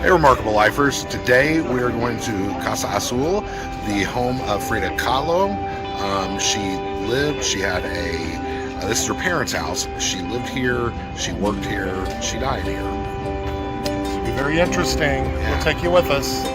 Hey, Remarkable Lifers. Today we are going to Casa Azul, the home of Frida Kahlo. This is her parents' house. She lived here, she worked here, she died here. This will be very interesting. Yeah. We'll take you with us.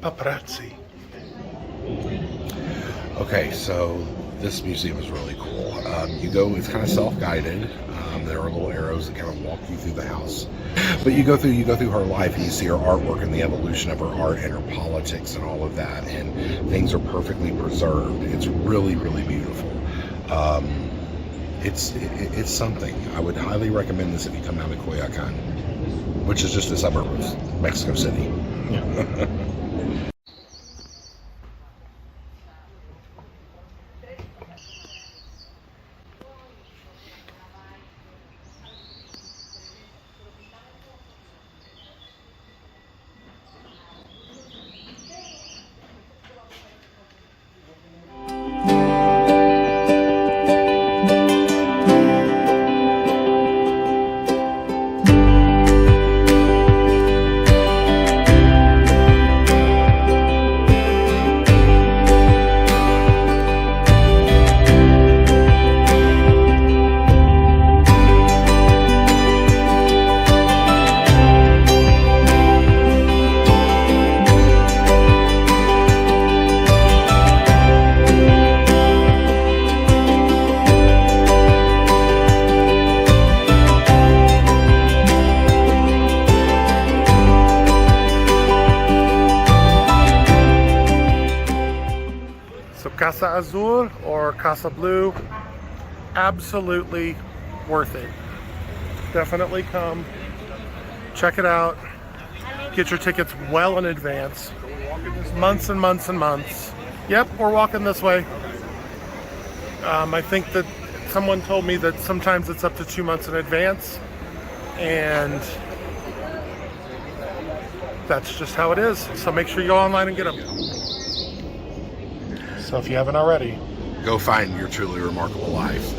Paparazzi. Okay, so this museum is really cool. You go, it's kind of self-guided. There are little arrows that kind of walk you through the house. But you go through her life and you see her artwork and the evolution of her art and her politics and all of that. And things are perfectly preserved. It's really, really beautiful. It's something. I would highly recommend this if you come down to Coyoacan, which is just a suburb of Mexico City. Yeah. Azul or Casa Blue. Absolutely worth it. Definitely come, check it out, get your tickets well in advance. Months and months and months. Yep, we're walking this way. I think that someone told me that sometimes it's up to 2 months in advance, and that's just how it is. So make sure you go online and get them. So if you haven't already, Go find your truly remarkable life.